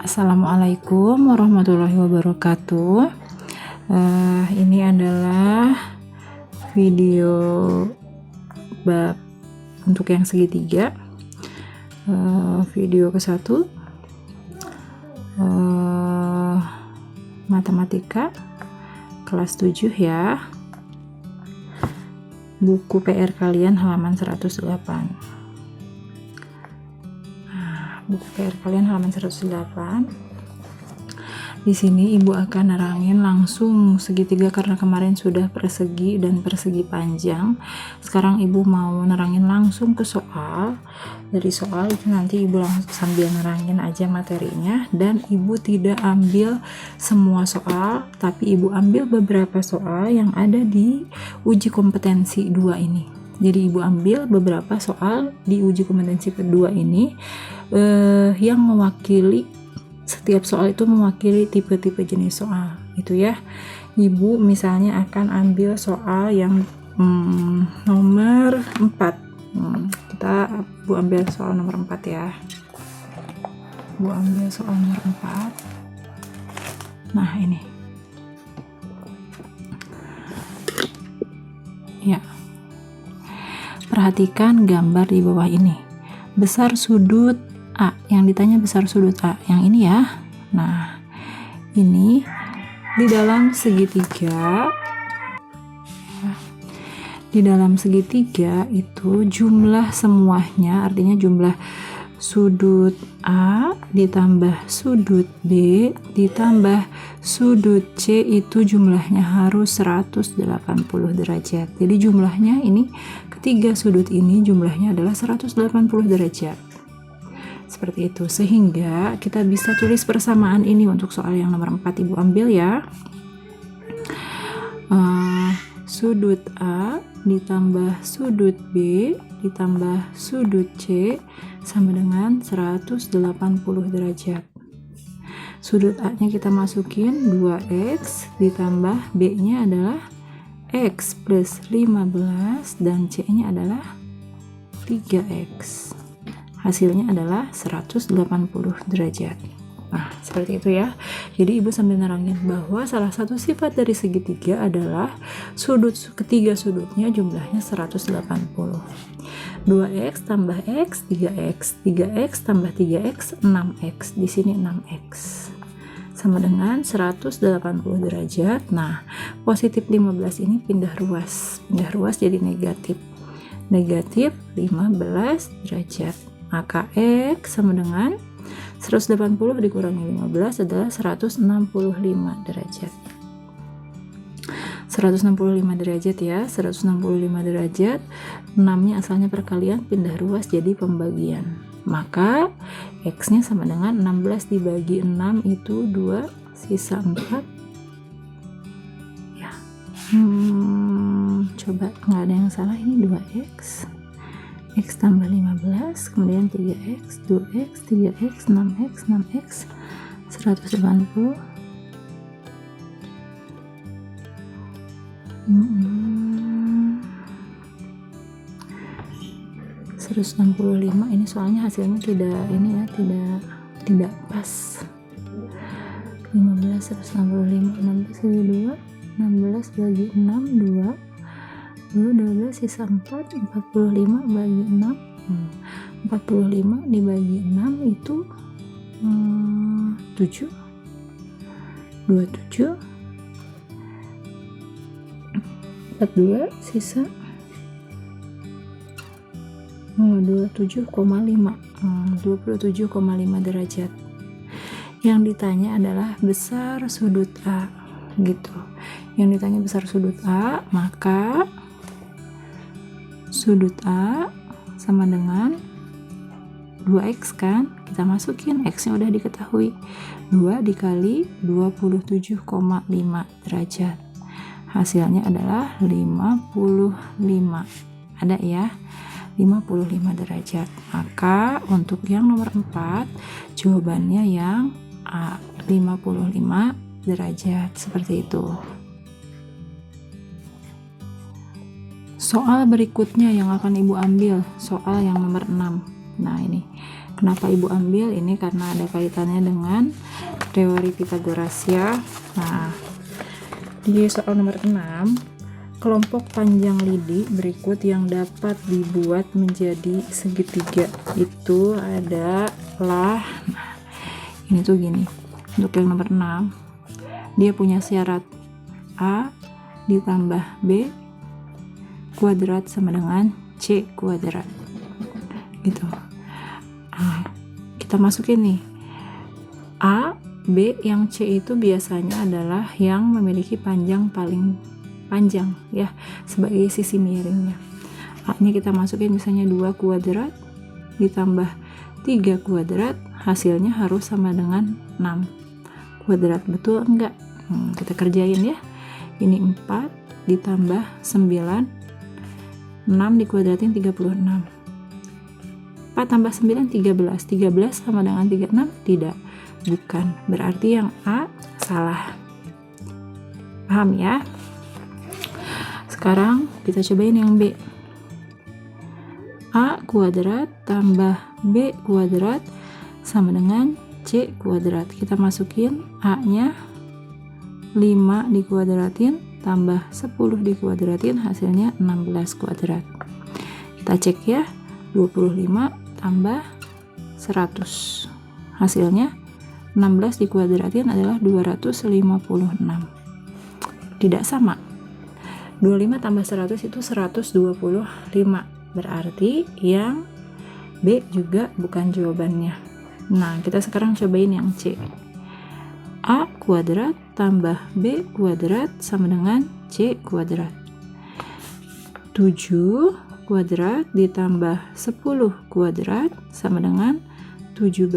Assalamualaikum warahmatullahi wabarakatuh. Ini adalah video bab untuk yang segitiga, video ke-1, matematika kelas 7 ya, buku PR kalian halaman 108. Buku PR kalian halaman 108. Di sini ibu akan nerangin langsung segitiga karena kemarin sudah persegi dan persegi panjang. Sekarang ibu mau nerangin langsung ke soal. Dari soal itu nanti ibu langsung sambil nerangin aja materinya, dan ibu tidak ambil semua soal, tapi ibu ambil beberapa soal yang ada di uji kompetensi 2 ini. Jadi ibu ambil beberapa soal di uji kompetensi kedua ini yang mewakili, setiap soal itu mewakili tipe-tipe jenis soal itu ya. Ibu misalnya akan ambil soal yang nomor 4. Ibu ambil soal nomor 4 ya. Ibu ambil soal nomor 4. Nah ini ya, perhatikan gambar di bawah ini. Besar sudut A, yang ditanya besar sudut A, yang ini ya. Nah, ini di dalam segitiga. Di dalam segitiga itu jumlah semuanya, artinya jumlah sudut A ditambah sudut B ditambah sudut C itu jumlahnya harus 180 derajat. Jadi jumlahnya ini, ketiga sudut ini jumlahnya adalah 180 derajat. Seperti itu, sehingga kita bisa tulis persamaan ini untuk soal yang nomor 4. Ibu ambil ya, sudut A ditambah sudut B ditambah sudut C sama dengan 180 derajat. Sudut A nya kita masukin 2x ditambah B nya adalah x plus 15 dan C nya adalah 3x. Hasilnya adalah 180 derajat. Nah, seperti itu ya. Jadi ibu sambil nerangin bahwa salah satu sifat dari segitiga adalah ketiga sudutnya jumlahnya 180. 2x tambah x 3x, 3x tambah 3x 6x. Di sini 6x sama dengan 180 derajat. Nah, positif 15 ini pindah ruas jadi negatif 15 derajat. Maka x sama dengan 180 dikurangi 15 adalah 165 derajat. 165 derajat ya, 165 derajat. 6-nya asalnya perkalian, pindah ruas jadi pembagian. Maka x-nya sama dengan 16 dibagi 6 itu 2, sisa 4. Ya. Coba nggak ada yang salah, ini 2x. X tambah 15, kemudian 3x, 2x, 3x, 6x, 6x, 180. 165 ini soalnya hasilnya tidak ini ya, tidak pas. 15 165, 16 bagi 2, 16 bagi 6 2, 12 sisa 4, 45 bagi 6, 45 dibagi 6 itu 7, 27, 42 sisa 27,5 derajat. Yang ditanya adalah besar sudut A gitu. Yang ditanya besar sudut A, maka sudut A sama dengan 2x kan, kita masukin x-nya udah diketahui, 2 dikali 27,5 derajat. Hasilnya adalah 55. Ada ya, 55 derajat. Maka untuk yang nomor 4 jawabannya yang A, 55 derajat. Seperti itu. Soal berikutnya yang akan ibu ambil, soal yang nomor 6. Nah, ini kenapa ibu ambil ini, karena ada kaitannya dengan teori Pythagoras ya. Nah, di soal nomor 6, kelompok panjang lidi berikut yang dapat dibuat menjadi segitiga itu adalah, nah, ini tuh gini. Untuk yang nomor 6, dia punya syarat A ditambah B kuadrat sama dengan C kuadrat gitu. Nah, kita masukin nih A, B, yang C itu biasanya adalah yang memiliki panjang paling panjang ya, sebagai sisi miringnya. A nya kita masukin misalnya 2 kuadrat ditambah 3 kuadrat, hasilnya harus sama dengan 6 kuadrat, betul enggak? Kita kerjain ya. Ini 4 ditambah 9, 6 dikuadratin 36. 4 tambah 9 13. 13 sama dengan 36? Tidak, bukan. Berarti yang A salah. Paham ya? Sekarang kita cobain yang B. A kuadrat tambah B kuadrat sama dengan C kuadrat. Kita masukin A nya 5 dikuadratin tambah 10 dikuadratin, hasilnya 16 kuadrat. Kita cek ya, 25 tambah 100, hasilnya 16 dikuadratin adalah 256. Tidak sama. 25 tambah 100 itu 125. Berarti yang B juga bukan jawabannya. Nah, kita sekarang cobain yang C. A kuadrat tambah B kuadrat sama dengan C kuadrat. 7 kuadrat ditambah 10 kuadrat sama dengan 17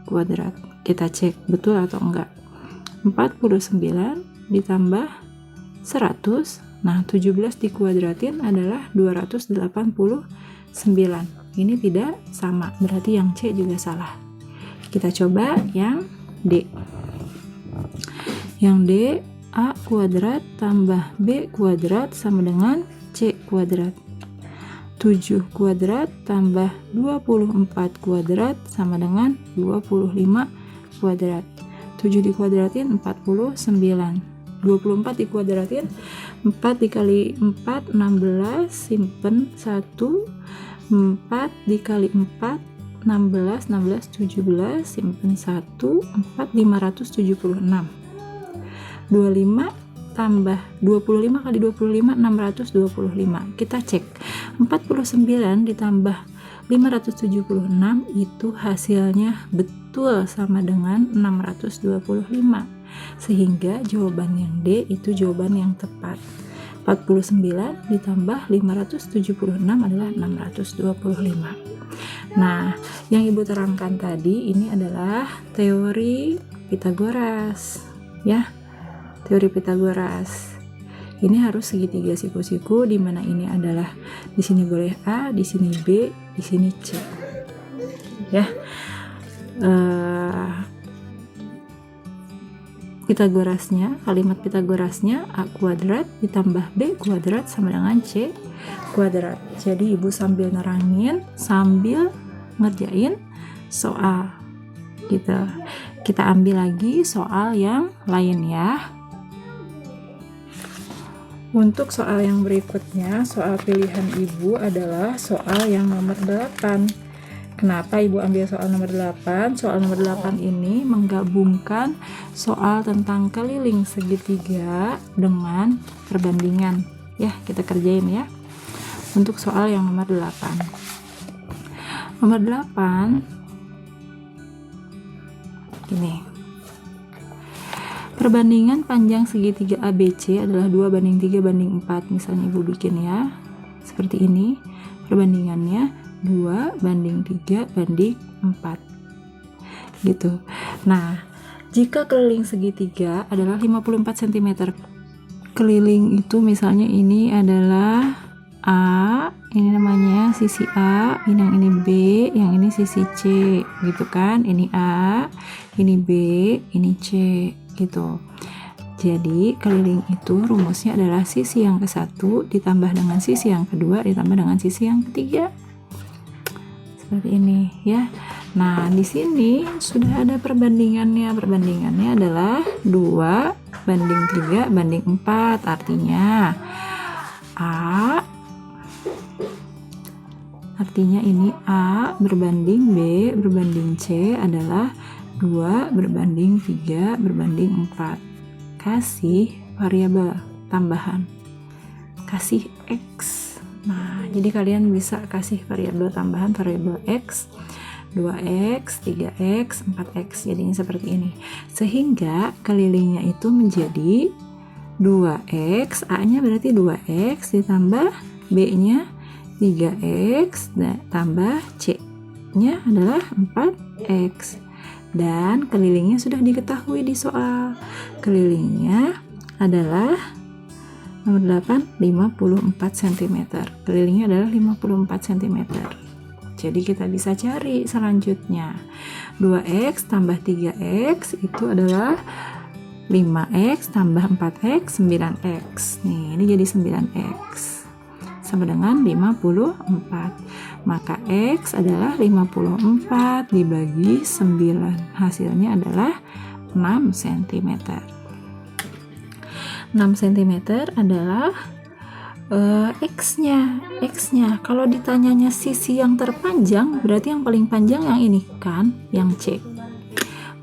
kuadrat. Kita cek betul atau enggak. 49 ditambah 100. Nah, 17 dikuadratin adalah 289. Ini tidak sama, berarti yang C juga salah. Kita coba yang D. Yang D, A kuadrat tambah B kuadrat sama dengan C kuadrat. 7 kuadrat tambah 24 kuadrat sama dengan 25 kuadrat. 7 dikuadratin 49. 24 dikuadratin 4 dikali 4 16, simpen 1. 4 dikali 4 16, 16 17, simpen 1, 4 576. 25 tambah 25 kali 25 625. Kita cek 49 ditambah 576 itu hasilnya betul sama dengan 625, sehingga jawaban yang D itu jawaban yang tepat. 49 ditambah 576 adalah 625. Nah, yang ibu terangkan tadi ini adalah teori Pythagoras ya. Teori Pythagoras. Ini harus segitiga siku-siku, di mana ini adalah di sini boleh A, di sini B, di sini C. Ya. Pythagorasnya, kalimat Pythagorasnya A kuadrat ditambah B kuadrat sama dengan C kuadrat. Jadi ibu sambil nerangin, sambil ngerjain soal gitu. Kita ambil lagi soal yang lain ya. Untuk soal yang berikutnya, soal pilihan ibu adalah soal yang nomor 8. Kenapa ibu ambil soal nomor 8? Soal nomor 8 ini menggabungkan soal tentang keliling segitiga dengan perbandingan. Ya, kita kerjain ya. Untuk soal yang nomor 8. Nomor 8 ini. Perbandingan panjang segitiga ABC adalah 2:3:4. Misalnya ibu bikin ya. Seperti ini. Perbandingannya 2:3:4 gitu. Nah, jika keliling segitiga adalah 54 cm, keliling itu misalnya ini adalah A, ini namanya sisi A, yang ini B, yang ini sisi C gitu kan. Ini A, ini B, ini C gitu. Jadi keliling itu rumusnya adalah sisi yang ke-1 ditambah dengan sisi yang kedua ditambah dengan sisi yang ketiga. seperti ini ya. Nah, di sini sudah ada perbandingannya. Perbandingannya adalah 2:3:4. Artinya ini A berbanding B berbanding C adalah 2:3:4. Kasih variabel tambahan, kasih X. Nah, jadi kalian bisa kasih variabel tambahan, variabel X, 2X, 3X, 4X, jadinya seperti ini. Sehingga kelilingnya itu menjadi 2X, A-nya berarti 2X ditambah B-nya 3X tambah C-nya adalah 4X. Dan kelilingnya sudah diketahui di soal. Kelilingnya adalah nomor 8, 54 cm. Kelilingnya adalah 54 cm. Jadi kita bisa cari selanjutnya. 2X tambah 3X itu adalah 5X tambah 4X, 9X. Nih, ini jadi 9X. Sama dengan 54. Maka X adalah 54 dibagi 9. Hasilnya adalah 6 cm. 6 cm adalah X-nya. Kalau ditanyanya sisi yang terpanjang, berarti yang paling panjang yang ini kan, yang C.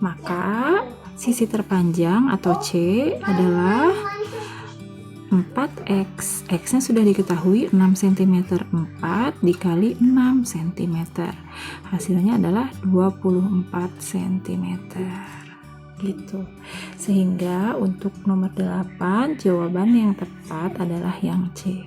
Maka sisi terpanjang atau C adalah 4X. X-nya sudah diketahui 6 cm. 4 dikali 6 cm. Hasilnya adalah 24 cm. Gitu. Sehingga untuk nomor 8 jawaban yang tepat adalah yang C.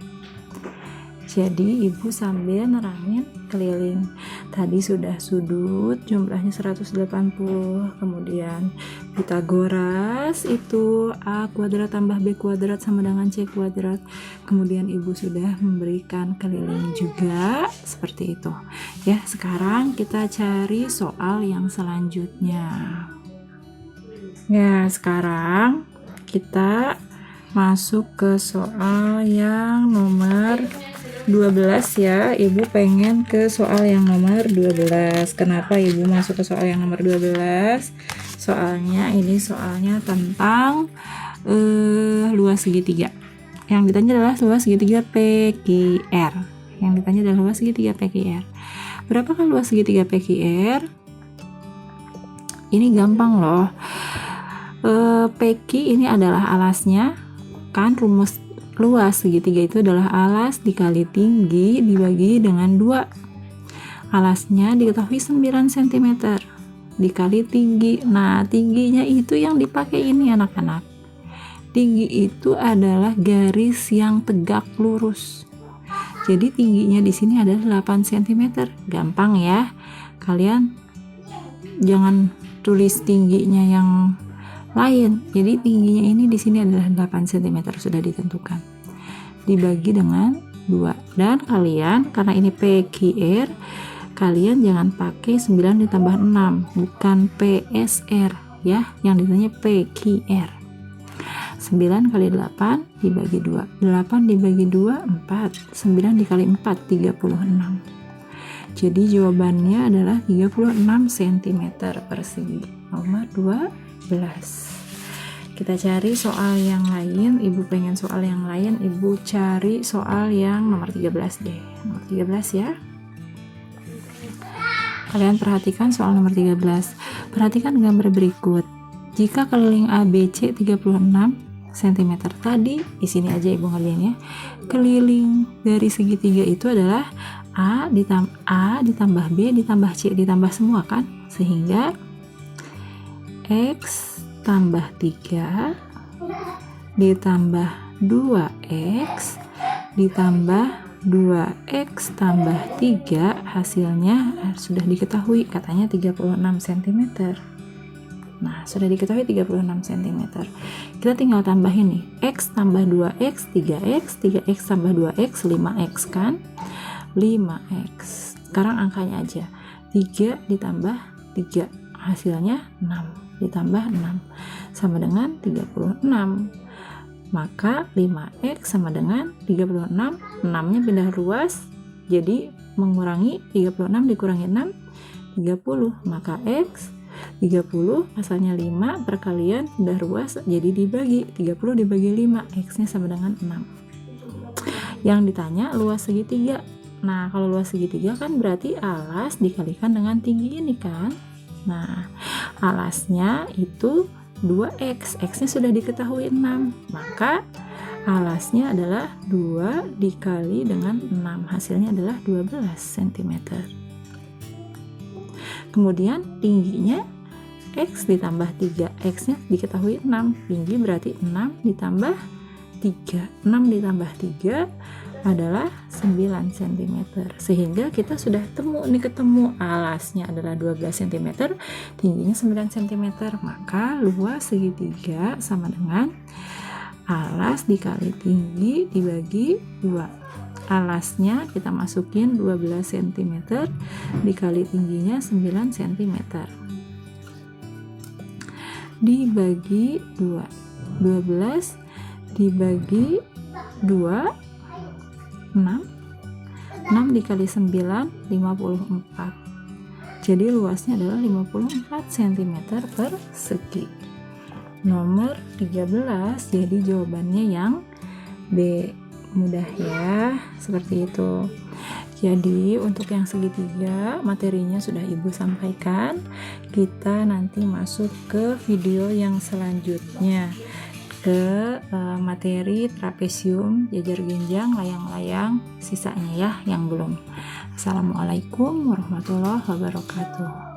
Jadi ibu sambil nerangin keliling. Tadi sudah sudut jumlahnya 180, kemudian Pitagoras itu A kuadrat tambah B kuadrat sama dengan C kuadrat. Kemudian ibu sudah memberikan keliling juga seperti itu. Ya, sekarang kita cari soal yang selanjutnya. Ya, sekarang kita masuk ke soal yang nomor 12 ya. Ibu pengen ke soal yang nomor 12. Kenapa ibu masuk ke soal yang nomor 12? Soalnya ini soalnya tentang luas segitiga. Yang ditanya adalah luas segitiga PQR. Berapakah luas segitiga PQR? Ini gampang loh. PQ ini adalah alasnya, kan rumus luas segitiga itu adalah alas dikali tinggi dibagi dengan 2. Alasnya diketahui 9 cm dikali tinggi. Nah, tingginya itu yang dipakai ini anak-anak. Tinggi itu adalah garis yang tegak lurus. Jadi tingginya di sini adalah 8 cm. Gampang ya. Kalian jangan tulis tingginya yang lain. Jadi tingginya ini di sini adalah 8 cm sudah ditentukan. Dibagi dengan 2. Dan kalian karena ini PQR, kalian jangan pakai 9 ditambah 6, bukan PSR ya. Yang ditanya PQR. 9 kali 8 dibagi 2. 8 dibagi 2 4. 9 dikali 4 36. Jadi jawabannya adalah 36 cm persegi. Nomor 12. Kita cari soal yang lain. Ibu pengen soal yang lain, ibu cari soal yang nomor 13 deh. Nomor 13 ya. Kalian perhatikan soal nomor 13. Perhatikan gambar berikut. Jika keliling ABC 36 cm tadi, di sini aja ibu ngerjain ya. Keliling dari segitiga itu adalah A ditambah B ditambah C ditambah semua kan? Sehingga X tambah 3 ditambah 2X ditambah 2X tambah 3 hasilnya sudah diketahui, katanya 36 cm. Nah, sudah diketahui 36 cm. Kita tinggal tambahin nih, X tambah 2X 3X, 3X tambah 2X 5X kan? 5X. Sekarang angkanya aja. 3 ditambah 3 hasilnya 6 ditambah 6 sama dengan 36. Maka 5X sama dengan 36. 6 nya pindah ruas jadi mengurangi 36 dikurangi 6 30, maka X 30 asalnya 5 perkalian udah ruas jadi dibagi 30 dibagi 5, X nya sama dengan 6. Yang ditanya luas segitiga. Nah kalau luas segitiga kan berarti alas dikalikan dengan tinggi ini kan. Nah alasnya itu 2X, X nya sudah diketahui 6, maka alasnya adalah 2 dikali dengan 6, hasilnya adalah 12 cm. Kemudian tingginya X ditambah 3, X nya diketahui 6, tinggi berarti 6 ditambah 3, 6 ditambah 3 adalah 9 cm, sehingga kita sudah ketemu alasnya adalah 12 cm, tingginya 9 cm, maka luas segitiga sama dengan alas dikali tinggi dibagi 2. Alasnya kita masukin 12 cm dikali tingginya 9 cm dibagi 2, 12 dibagi 2 6 dikali 9 54, jadi luasnya adalah 54 cm persegi. Nomor 13, jadi jawabannya yang B. Mudah ya, seperti itu. Jadi untuk yang segitiga materinya sudah Ibu sampaikan. Kita nanti masuk ke video yang selanjutnya, ke materi trapesium, jajar genjang, layang-layang, sisanya ya yang belum. Assalamualaikum warahmatullahi wabarakatuh.